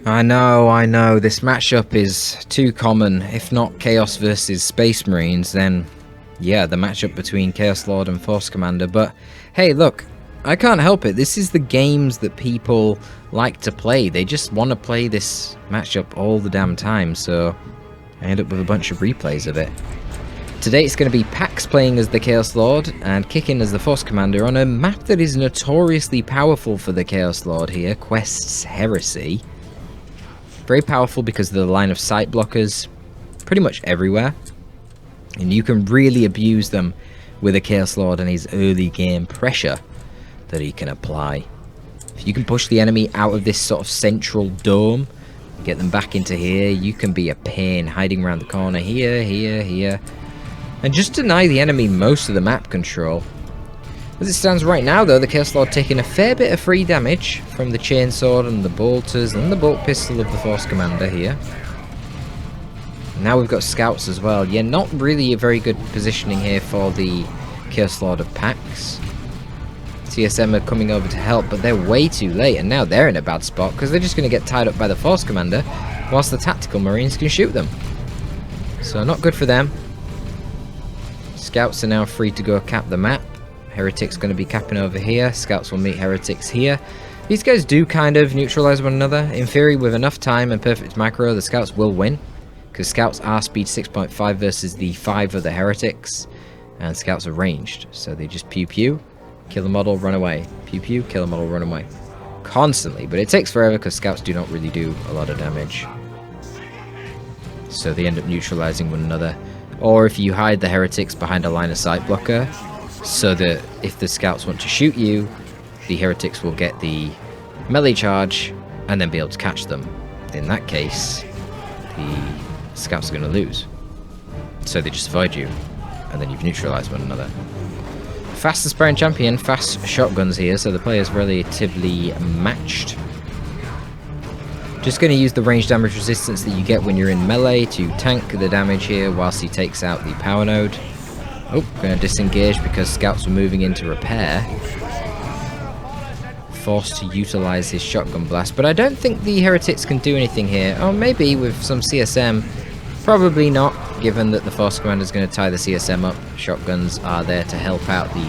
I know, this matchup is too common. If not Chaos versus Space Marines, then yeah, the matchup between Chaos Lord and Force Commander. But hey, look, I can't help it. This is the games that people like to play. They just want to play this matchup all the damn time, so I end up with a bunch of replays of it. Today it's going to be Pax playing as the Chaos Lord and Kickin as the Force Commander on a map that is notoriously powerful for the Chaos Lord here, Quest's Heresy. Very powerful because of the line of sight blockers pretty much everywhere, and you can really abuse them with a Chaos Lord and his early game pressure that he can apply. If you can push the enemy out of this sort of central dome, get them back into here, you can be a pain hiding around the corner here, here, and just deny the enemy most of the map control. As it stands right now though, the Chaos Lord taking a fair bit of free damage from the Chainsword and the Bolters and the Bolt Pistol of the Force Commander here. Now we've got Scouts as well. Yeah, not really a very good positioning here for the Chaos Lord of Pax. CSM are coming over to help, but they're way too late, and now they're in a bad spot because they're just going to get tied up by the Force Commander whilst the Tactical Marines can shoot them. So not good for them. Scouts are now free to go cap the map. Heretics going to be capping over here. Scouts will meet Heretics here. These guys do kind of neutralize one another. In theory, with enough time and perfect micro, the Scouts will win, because Scouts are speed 6.5 versus the 5 of the Heretics, and Scouts are ranged, so they just pew pew, kill the model, run away, pew pew, kill the model, run away, constantly. But it takes forever because Scouts do not really do a lot of damage, so they end up neutralizing one another. Or if you hide the Heretics behind a line of sight blocker, so that if the Scouts want to shoot you, the Heretics will get the melee charge and then be able to catch them. In that case, the Scouts are going to lose. So they just avoid you, and then you've neutralized one another. Fast aspiring champion, fast shotguns here, so the player's relatively matched. Just going to use the range damage resistance that you get when you're in melee to tank the damage here whilst he takes out the power node. Oh, going to disengage because Scouts were moving into repair. Forced to utilize his shotgun blast, but I don't think the Heretics can do anything here. Oh, maybe with some CSM. Probably not, given that the Force Commander is going to tie the CSM up. Shotguns are there to help out the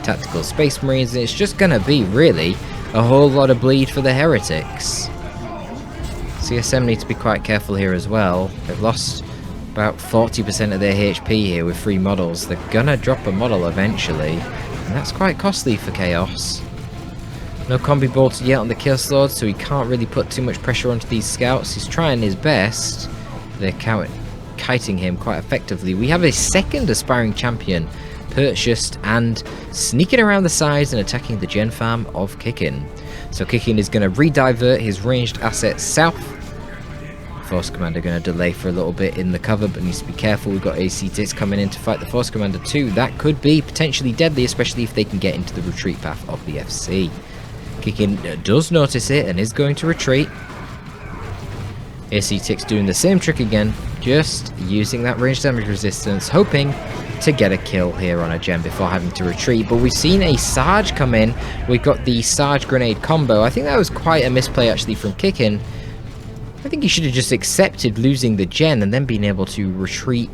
Tactical Space Marines, and it's just going to be, really, a whole lot of bleed for the Heretics. CSM need to be quite careful here as well. They've lost about 40% of their HP here with 3 models. They're gonna drop a model eventually, and that's quite costly for Chaos. No combi bolted yet on the Chaos Lord, so he can't really put too much pressure onto these Scouts. He's trying his best. They're kiting him quite effectively. We have a second aspiring champion purchased and sneaking around the sides and attacking the gen farm of Kickin. So Kickin is going to re-divert his ranged assets south. Force Commander going to delay for a little bit in the cover, but needs to be careful. We've got AC Tits coming in to fight the Force Commander too. That could be potentially deadly, especially if they can get into the retreat path of the FC. Kickin does notice it and is going to retreat. AC Tits doing the same trick again, just using that range damage resistance, hoping to get a kill here on a gem before having to retreat. But we've seen a Sarge come in. We've got the Sarge grenade combo. I think that was quite a misplay actually from Kickin. I think he should have just accepted losing the gen and then being able to retreat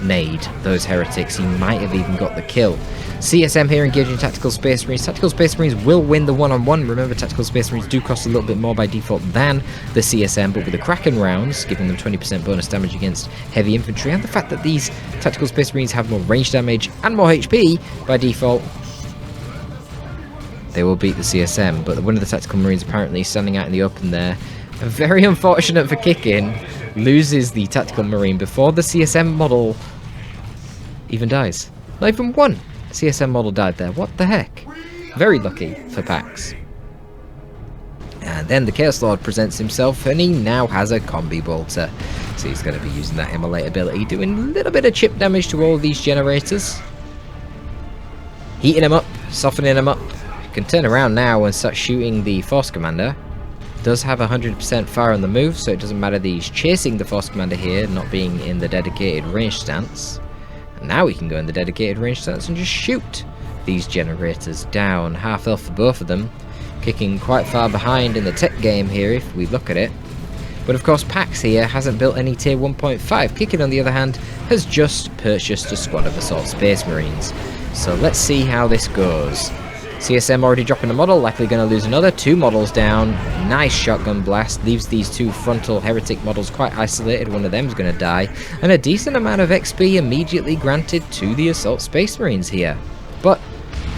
nade those Heretics. He might have even got the kill. CSM here engaging Tactical Space Marines. Tactical Space Marines will win the one-on-one. Remember, Tactical Space Marines do cost a little bit more by default than the CSM, but with the Kraken rounds, giving them 20% bonus damage against heavy infantry, and the fact that these Tactical Space Marines have more range damage and more HP by default, they will beat the CSM. But one of the Tactical Marines apparently standing out in the open there. Very unfortunate for Kickin. Loses the Tactical Marine before the CSM model even dies. Not even one CSM model died there. What the heck? Very lucky for Pax. And then the Chaos Lord presents himself, and he now has a combi bolter. So he's going to be using that immolate ability, doing a little bit of chip damage to all of these generators. Heating him up, softening him up. You can turn around now and start shooting the Force Commander. Does have 100% fire on the move, so it doesn't matter that he's chasing the Force Commander here, not being in the dedicated range stance. And now he can go in the dedicated range stance and just shoot these generators down. Half health for both of them. Kicking quite far behind in the tech game here if we look at it. But of course Pax here hasn't built any tier 1.5. Kickin on the other hand has just purchased a squad of Assault Space Marines. So let's see how this goes. CSM already dropping a model, likely going to lose another. 2 models down. Nice shotgun blast. Leaves these 2 frontal heretic models quite isolated. One of them is going to die. And a decent amount of XP immediately granted to the Assault Space Marines here. But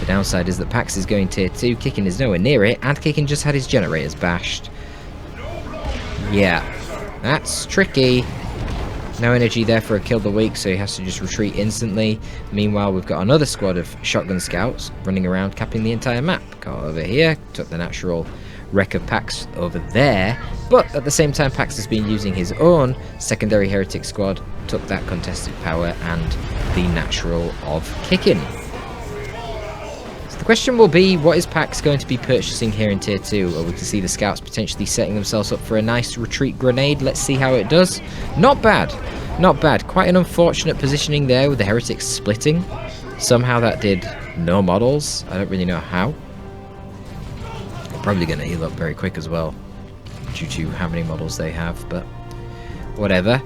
the downside is that Pax is going tier 2. Kickin is nowhere near it. And Kickin just had his generators bashed. Yeah, that's tricky. No energy there for a kill the week, so he has to just retreat instantly. Meanwhile, we've got another squad of shotgun scouts running around capping the entire map. Got over here, took the natural wreck of Pax over there, but at the same time Pax has been using his own secondary heretic squad, took that contested power and the natural of Kickin. So the question will be, what is Pax going to be purchasing here in tier 2? Or we can see the scouts potentially setting themselves up for a nice retreat grenade. Let's see how it does. Not bad. Not bad. Quite an unfortunate positioning there with the heretics splitting. Somehow that did no models. I don't really know how. They're probably going to heal up very quick as well, due to how many models they have, but whatever.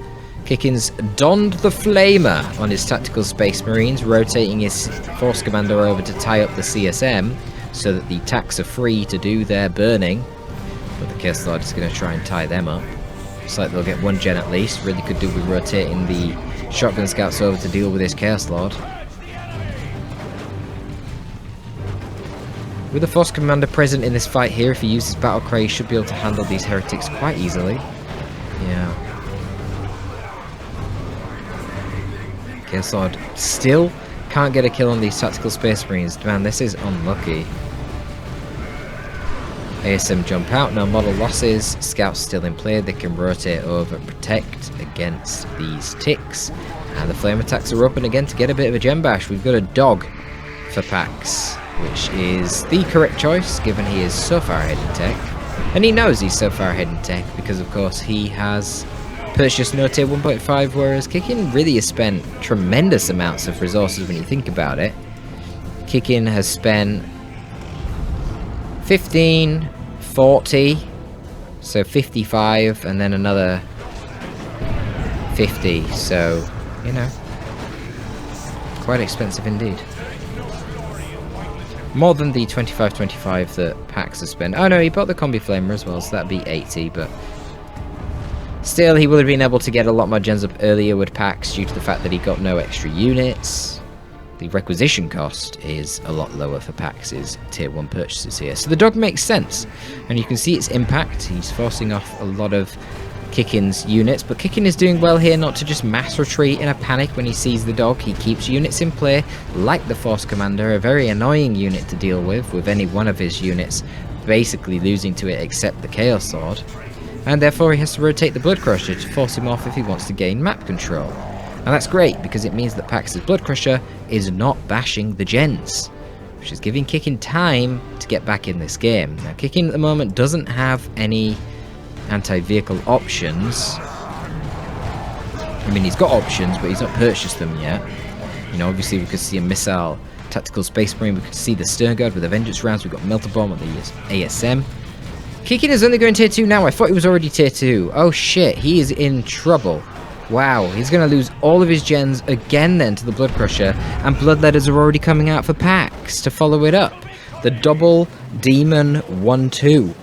Kickin's donned the flamer on his tactical space marines, rotating his force commander over to tie up the CSM so that the tacs are free to do their burning. But the Chaos Lord is going to try and tie them up. Looks like they'll get 1 gen at least. Really could do with rotating the shotgun scouts over to deal with this Chaos Lord. With the force commander present in this fight here, if he uses battle cry, he should be able to handle these heretics quite easily. Yeah. Chaos Lord still can't get a kill on these tactical space marines. Man, this is unlucky. ASM jump out, no model losses. Scouts still in play. They can rotate over and protect against these ticks. And the flame attacks are open again to get a bit of a gem bash. We've got a dog for Pax, which is the correct choice given he is so far ahead in tech. And he knows he's so far ahead in tech because of course he has purchased no tier 1.5, whereas Kickin really has spent tremendous amounts of resources when you think about it. Kickin has spent 15, 40, so 55, and then another 50, so, you know, quite expensive indeed. More than the 25 that Pax has spent. Oh no, he bought the Combi Flamer as well, so that'd be 80, but still, he would have been able to get a lot more gens up earlier with Pax due to the fact that he got no extra units. The requisition cost is a lot lower for Pax's tier 1 purchases here. So the dog makes sense, and you can see its impact. He's forcing off a lot of Kickin's units, but Kickin is doing well here not to just mass retreat in a panic when he sees the dog. He keeps units in play, like the Force Commander, a very annoying unit to deal with any one of his units basically losing to it except the Chaos Sword. And therefore he has to rotate the Blood Crusher to force him off if he wants to gain map control. And that's great, because it means that Pax's Blood Crusher is not bashing the gens, which is giving Kickin time to get back in this game. Now Kickin at the moment doesn't have any anti-vehicle options. I mean, he's got options, but he's not purchased them yet. You know, obviously we could see a missile tactical space marine, we could see the Stern Guard with the Vengeance rounds, we've got Melter Bomb at the ASM. Kickin is only going tier 2 now. I thought he was already tier 2. Oh shit, he is in trouble. Wow, he's going to lose all of his gens again then to the Blood Crusher, and Bloodletters are already coming out for Pax to follow it up. The double Demon 1-2.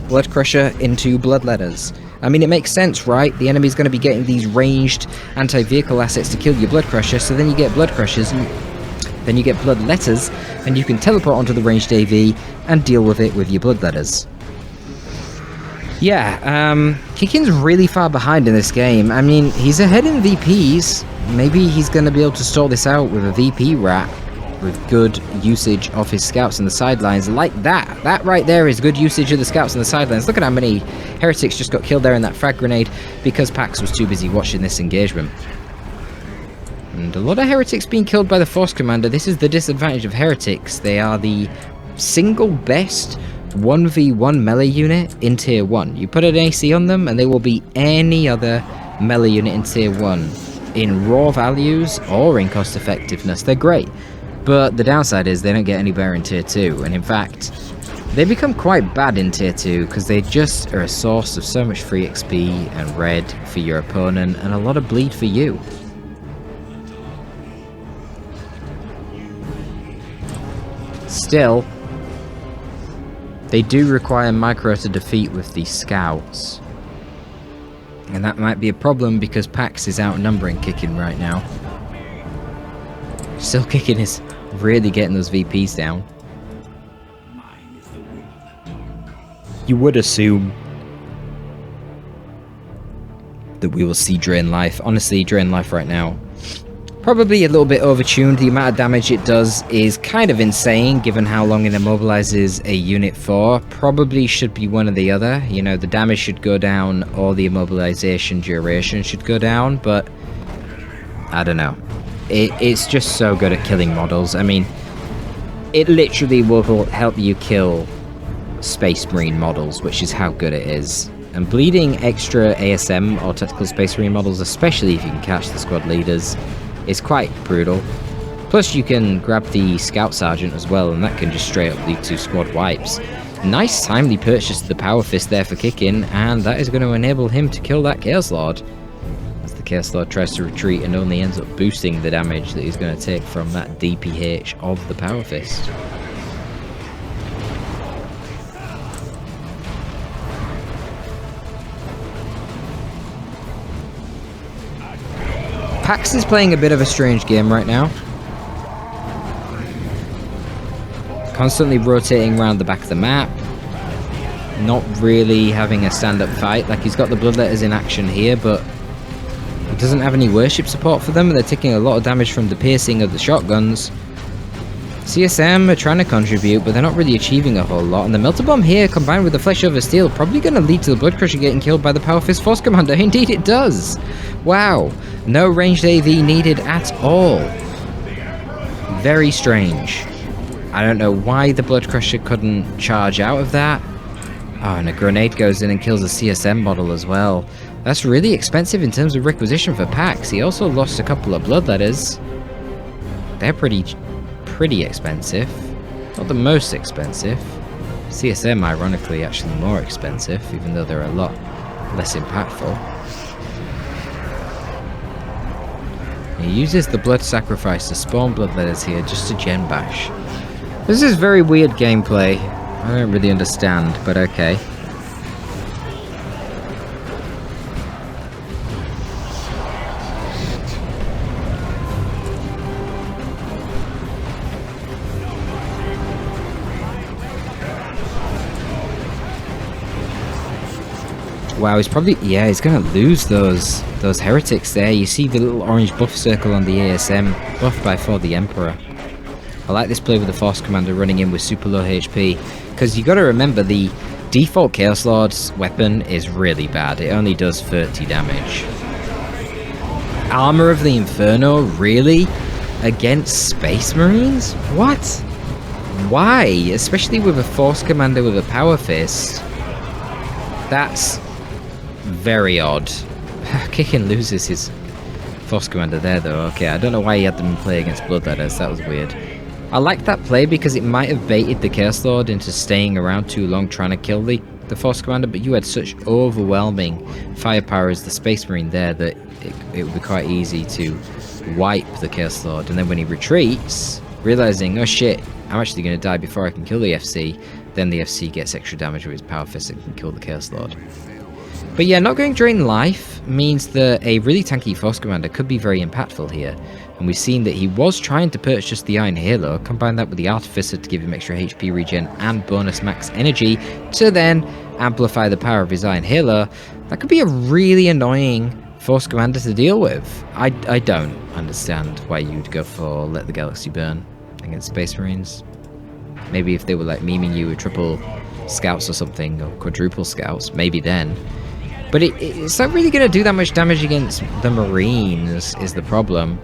Blood Crusher into Bloodletters. I mean, it makes sense, right? The enemy's going to be getting these ranged anti-vehicle assets to kill your Blood Crusher, so then you get Blood Crushers, and then you get Bloodletters, and you can teleport onto the ranged AV and deal with it with your Bloodletters. Yeah, Kickin's really far behind in this game. I mean, he's ahead in VPs. Maybe he's going to be able to sort this out with a VP rat with good usage of his scouts on the sidelines like that. That right there is good usage of the scouts on the sidelines. Look at how many heretics just got killed there in that frag grenade because Pax was too busy watching this engagement. And a lot of heretics being killed by the Force Commander. This is the disadvantage of heretics. They are the single best 1v1 melee unit in tier 1. You put an AC on them and they will beat any other melee unit in tier 1 in raw values or in cost effectiveness. They're great, but the downside is they don't get any better in tier 2, and in fact They become quite bad in tier 2 because they just are a source of so much free XP and red for your opponent and a lot of bleed for you. Still, they do require micro to defeat with these scouts. And that might be a problem because Pax is outnumbering Kickin right now. Still, Kickin is really getting those VPs down. You would assume that we will see Drain Life. Honestly, Drain Life right now, probably a little bit overtuned. The amount of damage it does is kind of insane given how long it immobilizes a unit for. Probably should be one or the other. You know, the damage should go down or the immobilization duration should go down, but I don't know. It's just so good at killing models. I mean, it literally will help you kill Space Marine models, which is how good it is. And bleeding extra ASM or Tactical Space Marine models, especially if you can catch the squad leaders, is quite brutal. Plus you can grab the Scout Sergeant as well, and that can just straight up lead to squad wipes. Nice timely purchase of the Power Fist there for Kickin, and that is going to enable him to kill that Chaos Lord. As the Chaos Lord tries to retreat and only ends up boosting the damage that he's going to take from that DPH of the Power Fist. Pax is playing a bit of a strange game right now. Constantly rotating around the back of the map. Not really having a stand-up fight. Like, he's got the Bloodletters in action here, but he doesn't have any worship support for them, and they're taking a lot of damage from the piercing of the shotguns. CSM are trying to contribute, but they're not really achieving a whole lot. And the Melter Bomb here, combined with the Flesh over Steel, probably going to lead to the Blood Crusher getting killed by the Power Fist Force Commander. Indeed it does! Wow, no ranged AV needed at all. Very strange. I don't know why the Blood Crusher couldn't charge out of that. Oh, and a grenade goes in and kills a CSM model as well. That's really expensive in terms of requisition for Pax. He also lost a couple of Bloodletters. They're pretty expensive. Not the most expensive. CSM, ironically, actually more expensive, even though they're a lot less impactful. He uses the Blood Sacrifice to spawn Bloodletters here just to gen bash. This is very weird gameplay. I don't really understand, but okay. Wow, he's probably, yeah, he's gonna lose those heretics there. You see the little orange buff circle on the ASM, buffed by For the Emperor. I like this play with the Force Commander running in with super low HP, because you got to remember the default Chaos Lord's weapon is really bad. It only does 30 damage. Armor of the Inferno, really? Against Space Marines? What? Why? Especially with a Force Commander with a Power Fist. That's very odd. Kickin loses his Force Commander there though. Okay, I don't know why he had them in play against Bloodletters. That was weird. I like that play because it might have baited the Chaos Lord into staying around too long trying to kill the Force Commander, but you had such overwhelming firepower as the Space Marine there that it would be quite easy to wipe the Chaos Lord. And then when he retreats, realizing, oh shit, I'm actually going to die before I can kill the FC, then the FC gets extra damage with his Power Fist and can kill the Chaos Lord. But yeah, not going Drain Life means that a really tanky Force Commander could be very impactful here. And we've seen that he was trying to purchase the Iron Halo, combine that with the Artificer to give him extra HP regen and bonus max energy to then amplify the power of his Iron Halo. That could be a really annoying Force Commander to deal with. I don't understand why you'd go for Let the Galaxy Burn against Space Marines. Maybe if they were like memeing you with triple scouts or something, or quadruple scouts, maybe then. But it's not really going to do that much damage against the Marines is the problem.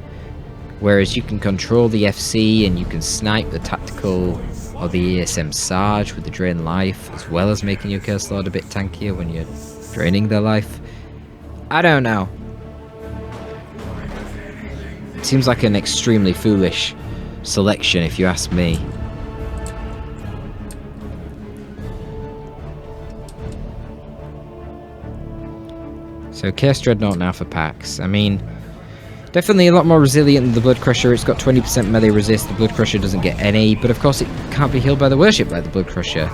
Whereas you can control the FC and you can snipe the tactical or the ASM Sarge with the Drain Life, as well as making your Chaos Lord a bit tankier when you're draining their life. I don't know. It seems like an extremely foolish selection if you ask me. So Chaos Dreadnought now for Pax. I mean, definitely a lot more resilient than the Blood Crusher. It's got 20% melee resist. The Blood Crusher doesn't get any, but of course it can't be healed by the Worship like the Blood Crusher.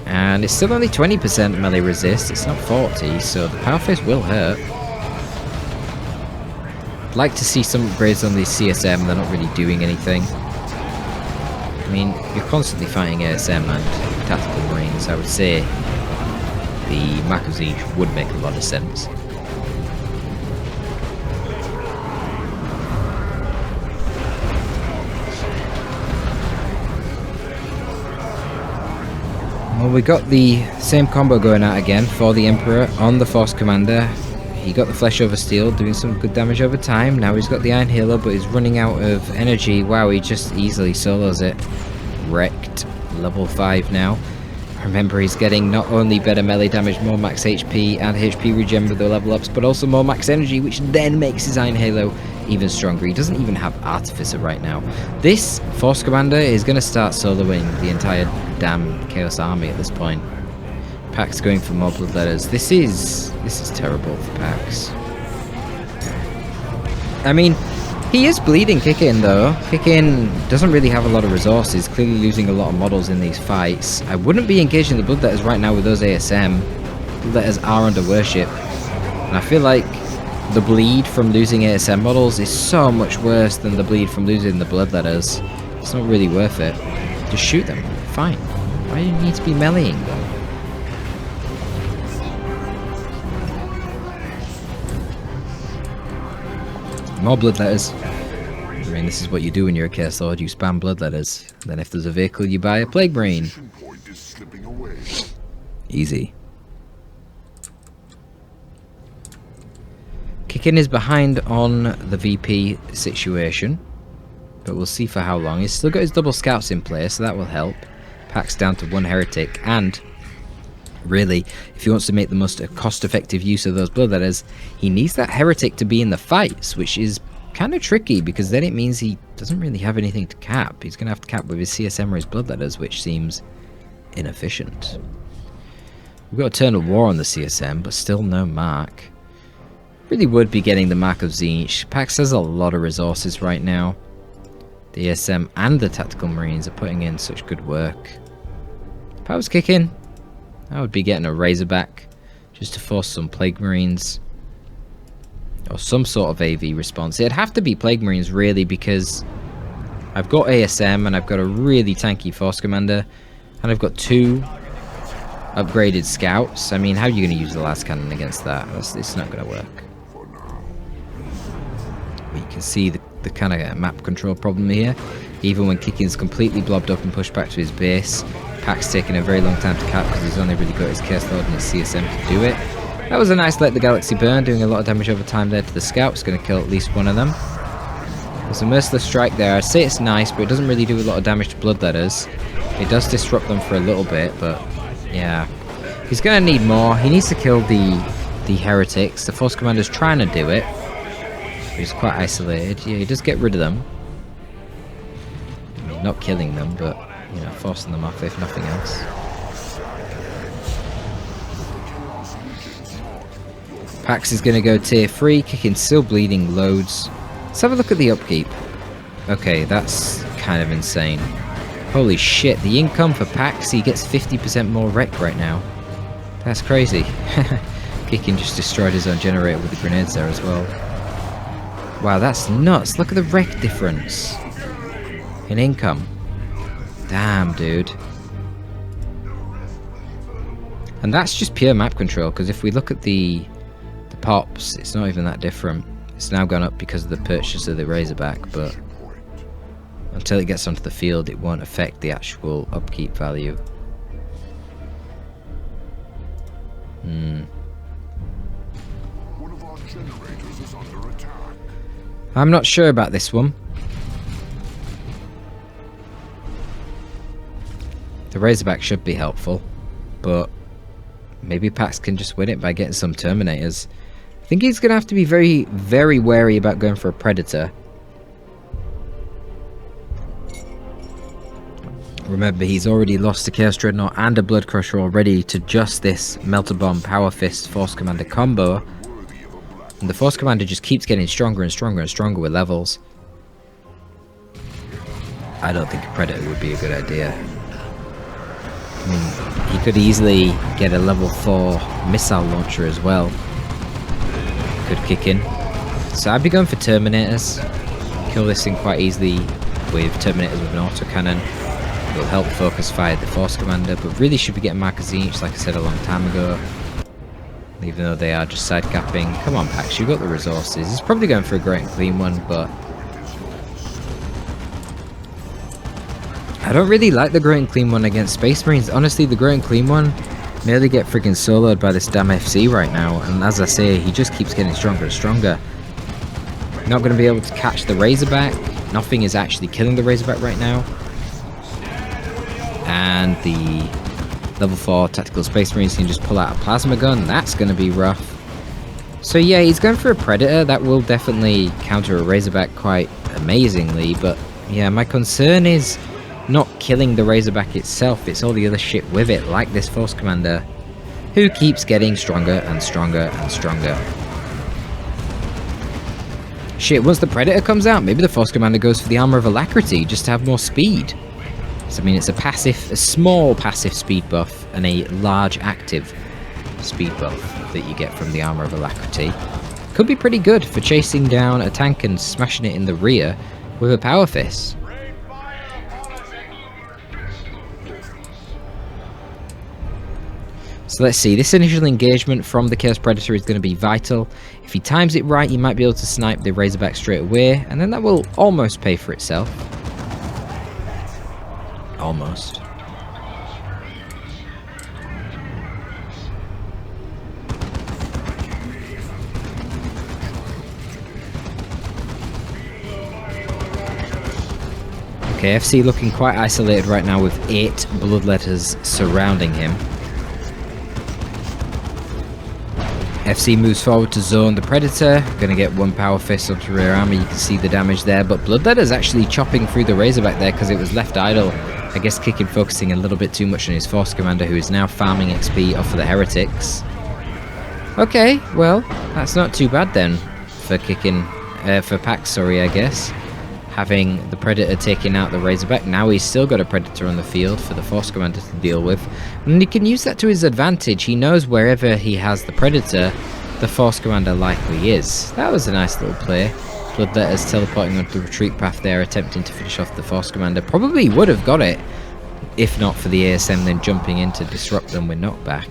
And it's still only 20% melee resist. It's not 40, so the Power Fist will hurt. I'd like to see some upgrades on the CSM. They're not really doing anything. I mean, you're constantly fighting ASM and Tactical Marines. I would say the Mach of Zinj would make a lot of sense. Well, we got the same combo going out again for the Emperor on the Force Commander. He got the Flesh over Steel, doing some good damage over time. Now he's got the Iron Healer, but he's running out of energy. Wow, he just easily solos it. Wrecked. Level 5 now. Remember, he's getting not only better melee damage, more max HP and HP regen with the level ups, but also more max energy, which then makes his Iron Halo even stronger. He doesn't even have Artificer right now. This Force Commander is going to start soloing the entire damn Chaos Army at this point. Pax going for more Bloodletters. This is terrible for Pax. I mean, he is bleeding Kickin though. Kickin doesn't really have a lot of resources, clearly losing a lot of models in these fights. I wouldn't be engaging the Bloodletters right now with those ASM. Bloodletters are under Worship. And I feel like the bleed from losing ASM models is so much worse than the bleed from losing the Bloodletters. It's not really worth it. Just shoot them. Fine. Why do you need to be meleeing them? More Bloodletters. I mean, this is what you do when you're a Chaos Lord. You spam Bloodletters. Then if there's a vehicle, you buy a Plague Marine. Easy. Kickin is behind on the VP situation, but we'll see for how long. He's still got his double scouts in place, so that will help. Pax down to 1 heretic, and really, if he wants to make the most cost-effective use of those Bloodletters, he needs that heretic to be in the fights, which is kind of tricky, because then it means he doesn't really have anything to cap. He's going to have to cap with his CSM or his Bloodletters, which seems inefficient. We've got Eternal War on the CSM, but still no mark. Really would be getting the Mach of Zinj. Pax has a lot of resources right now. The ASM and the Tactical Marines are putting in such good work. If I was Kickin, I would be getting a Razorback just to force some Plague Marines. Or some sort of AV response. It'd have to be Plague Marines really, because I've got ASM and I've got a really tanky Force Commander. And I've got 2 upgraded Scouts. I mean, how are you going to use the last cannon against that? It's not going to work. But you can see the kind of map control problem here. Even when Kickin's completely blobbed up and pushed back to his base, Pax taking a very long time to cap because he's only really got his Chaos Lord and his CSM to do it. That was a nice Let the Galaxy Burn, doing a lot of damage over time there to the Scouts. Going to kill at least one of them. There's a Merciless Strike there. I'd say it's nice, but it doesn't really do a lot of damage to Bloodletters. It does disrupt them for a little bit, but yeah. He's going to need more. He needs to kill the Heretics. The Force Commander's trying to do it. But he's quite isolated. Yeah, he does get rid of them. I mean, not killing them, but, you know, forcing them off if nothing else. Pax is going to go tier 3, Kickin still bleeding loads. Let's have a look at the upkeep. Okay, that's kind of insane. Holy shit, the income for Pax, he gets 50% more wreck right now. That's crazy. Kickin just destroyed his own generator with the grenades there as well. Wow, that's nuts. Look at the wreck difference in income. Damn, dude. And that's just pure map control, because if we look at the pops, it's not even that different. It's now gone up because of the purchase of the Razorback, but until it gets onto the field it won't affect the actual upkeep value. I'm not sure about this one. The Razorback should be helpful, but maybe Pax can just win it by getting some Terminators. I think he's going to have to be very, very wary about going for a Predator. Remember, he's already lost a Chaos Dreadnought and a Blood Crusher already to just this Melter Bomb Power Fist Force Commander combo. And the Force Commander just keeps getting stronger and stronger and stronger with levels. I don't think a Predator would be a good idea. I mean, he could easily get a level 4 missile launcher as well. Could kick in. So I'd be going for Terminators. Kill this thing quite easily with Terminators with an autocannon. It will help focus fire the Force Commander, but really should be getting magazine each, like I said a long time ago. Even though they are just side capping. Come on, Pax, you've got the resources. He's probably going for a great and clean one, but I don't really like the great and clean one against Space Marines. Honestly, the great and clean one nearly get friggin' soloed by this damn FC right now, and as I say, he just keeps getting stronger and stronger. Not going to be able to catch the Razorback. Nothing is actually killing the Razorback right now. And the level 4 Tactical Space Marines can just pull out a plasma gun. That's going to be rough. So yeah, he's going for a Predator. That will definitely counter a Razorback quite amazingly. But yeah, my concern is not killing the Razorback itself. It's all the other shit with it, like this Force Commander, who keeps getting stronger and stronger and stronger. Shit, once the Predator comes out, maybe the Force Commander goes for the Armor of Alacrity just to have more speed. So, I mean, it's a small passive speed buff and a large active speed buff that you get from the Armor of Alacrity. Could be pretty good for chasing down a tank and smashing it in the rear with a Power Fist. So let's see, this initial engagement from the Chaos Predator is going to be vital. If he times it right, he might be able to snipe the Razorback straight away, and then that will almost pay for itself. Almost. Okay, FC looking quite isolated right now with 8 Bloodletters surrounding him. FC moves forward to zone the Predator. Gonna get 1 Power Fist onto rear armor. You can see the damage there, but Bloodletter's actually chopping through the Razorback there because it was left idle. I guess Kickin focusing a little bit too much on his Force Commander, who is now farming XP off of the Heretics. Okay, well, that's not too bad then for Kickin, for Pax, sorry, I guess. Having the Predator taking out the Razorback, now he's still got a Predator on the field for the Force Commander to deal with. And he can use that to his advantage. He knows wherever he has the Predator, the Force Commander likely is. That was a nice little play. Bloodletters teleporting onto the retreat path there, attempting to finish off the Force Commander. Probably would have got it, if not for the ASM then jumping in to disrupt them with knockback.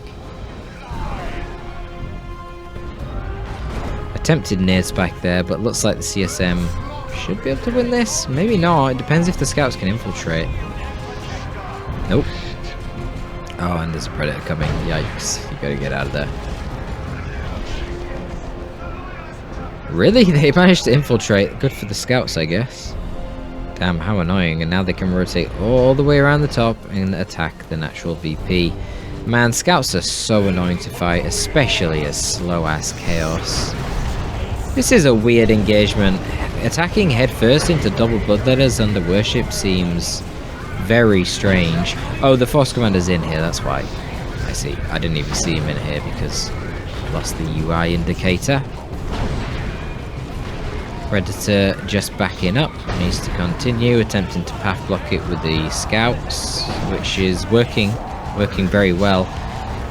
Attempted nade spike there, but looks like the CSM should be able to win this. Maybe not. It depends if the scouts can infiltrate. Nope. Oh, and there's a Predator coming. Yikes. You gotta get out of there. Really? They managed to infiltrate. Good for the scouts, I guess. Damn, how annoying. And now they can rotate all the way around the top and attack the natural VP. Man, scouts are so annoying to fight, especially as slow-ass Chaos. This is a weird engagement. Attacking headfirst into double Bloodletters under worship seems very strange. Oh, the Force Commander's in here, that's why. I see. I didn't even see him in here because I lost the UI indicator. Predator just backing up. Needs to continue, attempting to path block it with the scouts, which is working very well.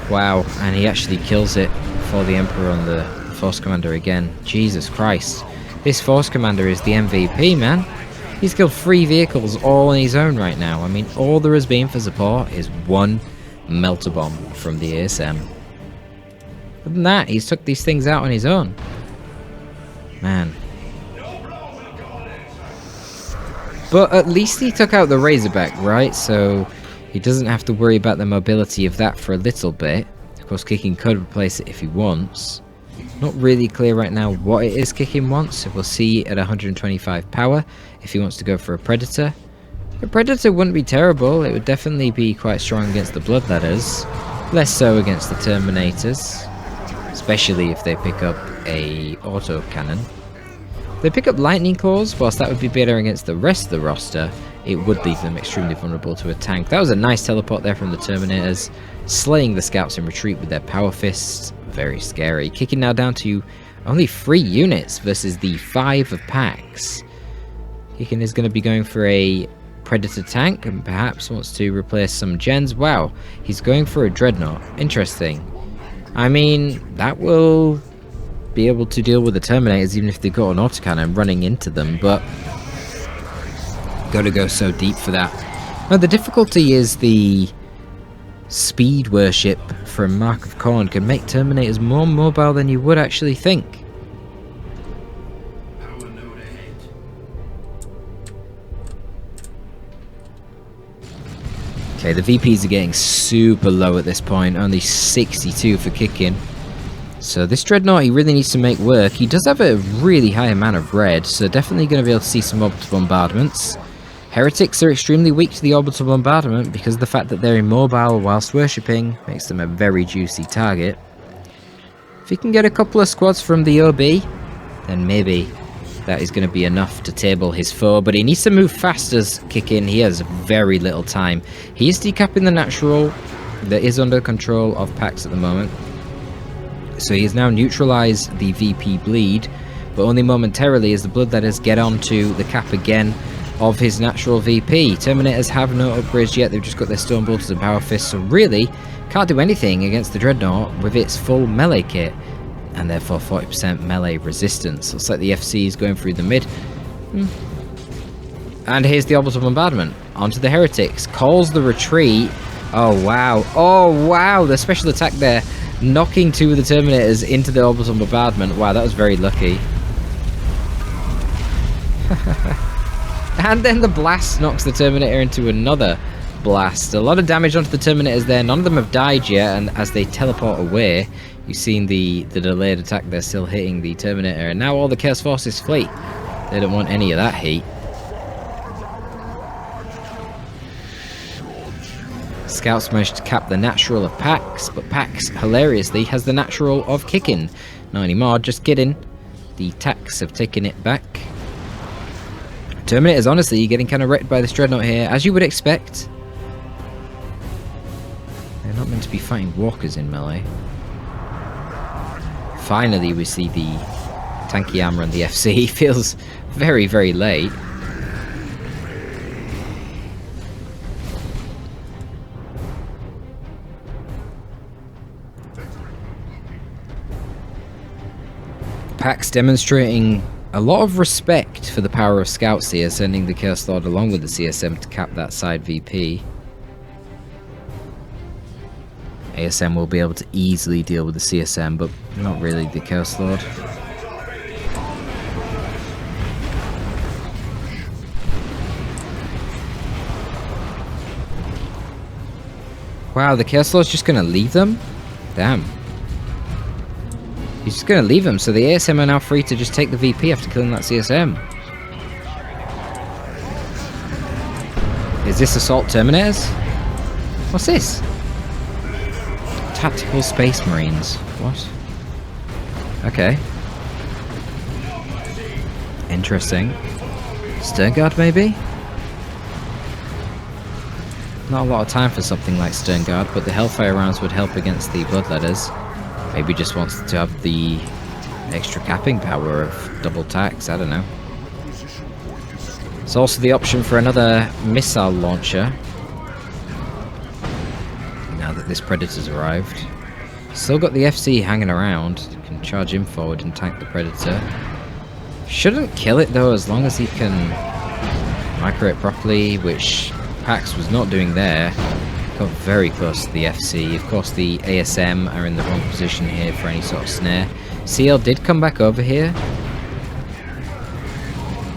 Wow, and he actually kills it for the Emperor on the Force Commander again. Jesus Christ. This Force Commander is the MVP, man. He's killed 3 vehicles all on his own right now. I mean, all there has been for support is 1 Melter Bomb from the ASM. Other than that, he's took these things out on his own. Man. But at least he took out the Razorback, right? So he doesn't have to worry about the mobility of that for a little bit. Of course, Kickin could replace it if he wants. Not really clear right now what it is Kickin wants, so we'll see at 125 power if he wants to go for a Predator. A Predator wouldn't be terrible. It would definitely be quite strong against the Bloodletters. Less so against the Terminators, especially if they pick up a autocannon. They pick up Lightning Claws, whilst that would be better against the rest of the roster, it would leave them extremely vulnerable to a tank. That was a nice teleport there from the Terminators, slaying the scouts in retreat with their Power Fists. Very scary. Kickin now down to Only 3 units versus the 5 of Pax. Kickin is going to be going for a Predator tank and perhaps wants to replace some gens. Wow, he's going for a Dreadnought. Interesting. I mean, that will be able to deal with the Terminators even if they've got an autocannon running into them, but gotta go so deep for that. Now, the difficulty is the speed worship from Mark of Khorne can make Terminators more mobile than you would actually think. Okay, the VPs are getting super low at this point, only 62 for Kickin. So this Dreadnought he really needs to make work. He does have a really high amount of red, so definitely going to be able to see some orbital bombardments. Heretics are extremely weak to the orbital bombardment because of the fact that they're immobile whilst worshipping, makes them a very juicy target. If he can get a couple of squads from the OB, then maybe that is going to be enough to table his foe, but he needs to move fast as Kickin. He has very little time. He is decapping the natural that is under control of Pax at the moment. So he has now neutralized the VP bleed, but only momentarily as the Bloodletters get onto the cap again of his natural VP. Terminators have no upgrades yet, they've just got their Stone Bolters and Power Fists, so really can't do anything against the Dreadnought with its full melee kit, and therefore 40% melee resistance. Looks like the FC is going through the mid. And here's the orbital bombardment. Onto the Heretics. Calls the retreat. Oh wow. Oh wow. The special attack there. Knocking 2 of the Terminators into the orbital bombardment. Wow, that was very lucky. And then the blast knocks the Terminator into another blast. A lot of damage onto the Terminators there. None of them have died yet, and as they teleport away, you've seen the delayed attack. They're still hitting the Terminator, and now all the Chaos Forces flee. They don't want any of that heat. Scouts managed to cap the natural of Pax, but Pax, hilariously, has the natural of Kickin. Not anymore, just kidding. The Tax have taken it back. Terminators, honestly, getting kind of wrecked by this Dreadnought here, as you would expect. They're not meant to be fighting walkers in melee. Finally, we see the tanky armor on the FC. Feels very, very late. Pax demonstrating a lot of respect for the power of scouts here, sending the Chaos Lord along with the CSM to cap that side VP. ASM will be able to easily deal with the CSM, but not really the Chaos Lord. Wow, the Chaos Lord's just going to leave them? Damn. He's just going to leave them, so the ASM are now free to just take the VP after killing that CSM. Is this Assault Terminators? What's this? Tactical Space Marines. What? Okay. Interesting. Stern Guard, maybe? Not a lot of time for something like Stern Guard, but the Hellfire rounds would help against the Bloodletters. Maybe just wants to have the extra capping power of double tax, I don't know. There's also the option for another missile launcher. Now that this Predator's arrived. Still got the FC hanging around. Can charge him forward and tank the Predator. Shouldn't kill it though, as long as he can micro it properly, which Pax was not doing there. Got very close to the FC. Of course, the ASM are in the wrong position here for any sort of snare. CL did come back over here.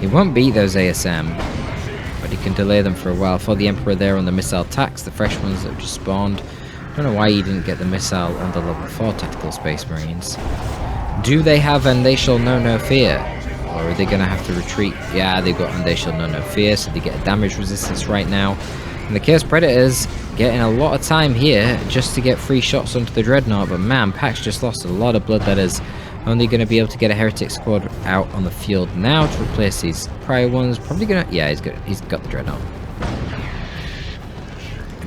He won't beat those ASM, but he can delay them for a while. For the Emperor there on the missile tax, the fresh ones that have just spawned. Don't know why he didn't get the missile on the level 4 Tactical Space Marines. Do they have And They Shall Know No Fear? Or are they going to have to retreat? Yeah, they've got And They Shall Know No Fear, so they get a damage resistance right now. And the Chaos Predators getting a lot of time here just to get free shots onto the Dreadnought, but man, Pax just lost a lot of Bloodletters. Only going to be able to get a Heretic squad out on the field now to replace these prior ones. Probably going to... yeah, he's got the Dreadnought.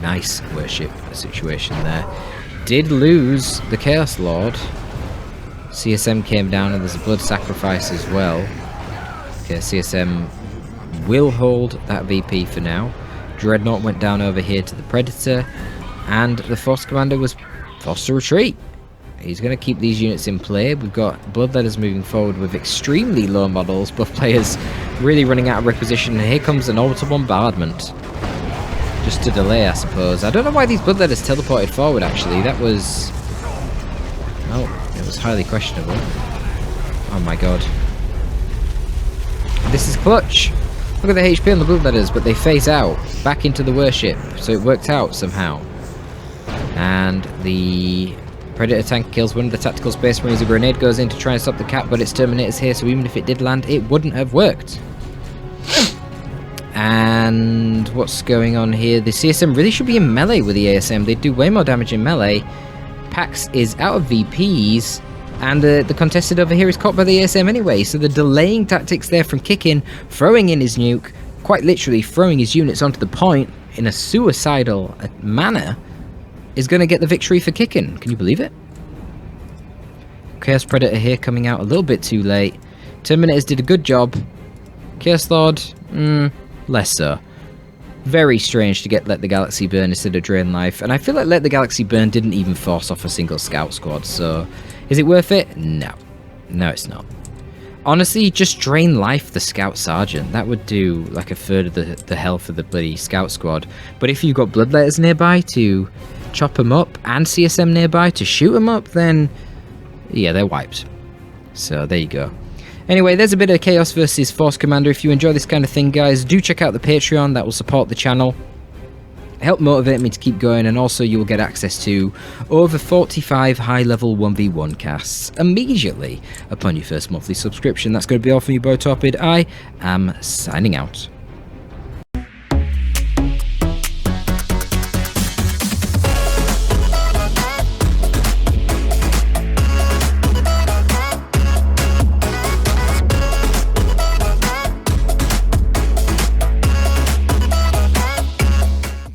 Nice worship situation there. Did lose the Chaos Lord. CSM came down and there's a blood sacrifice as well. Okay, CSM will hold that VP for now. Dreadnought went down over here to the Predator, and the Force Commander was forced to retreat. He's going to keep these units in play. We've got Bloodletters moving forward with extremely low models, both players really running out of requisition, and here comes an orbital bombardment. Just to delay, I suppose. I don't know why these Bloodletters teleported forward, actually. That was... oh, it was highly questionable. Oh my god. This is clutch! Look at the HP on the Bloodletters, but they phase out back into the worship, so it worked out somehow. And the Predator tank kills one of the tactical space marines. A grenade goes in to try and stop the cap, but its Terminator's here, so even if it did land, it wouldn't have worked. And what's going on here? The CSM really should be in melee with the ASM. They do way more damage in melee. Pax is out of VPs, and the contested over here is caught by the ASM anyway, so the delaying tactics there from Kickin, throwing in his nuke, quite literally throwing his units onto the point in a suicidal manner, is going to get the victory for Kickin. Can you believe it? Chaos Predator here coming out a little bit too late. Terminators did a good job. Chaos Lord, less so. Very strange to get Let the Galaxy Burn instead of Drain Life, and I feel like Let the Galaxy Burn didn't even force off a single scout squad, so is it worth it? No. No, it's not. Honestly, just Drain Life the Scout Sergeant. That would do like a third of the health of the bloody Scout Squad. But if you've got Bloodletters nearby to chop them up, and CSM nearby to shoot them up, then yeah, they're wiped. So there you go. Anyway, there's a bit of Chaos versus Force Commander. If you enjoy this kind of thing, guys, do check out the Patreon. That will support the channel, help motivate me to keep going, and also you will get access to over 45 high-level 1v1 casts immediately upon your first monthly subscription. That's going to be all from your boy Torpid. I am signing out.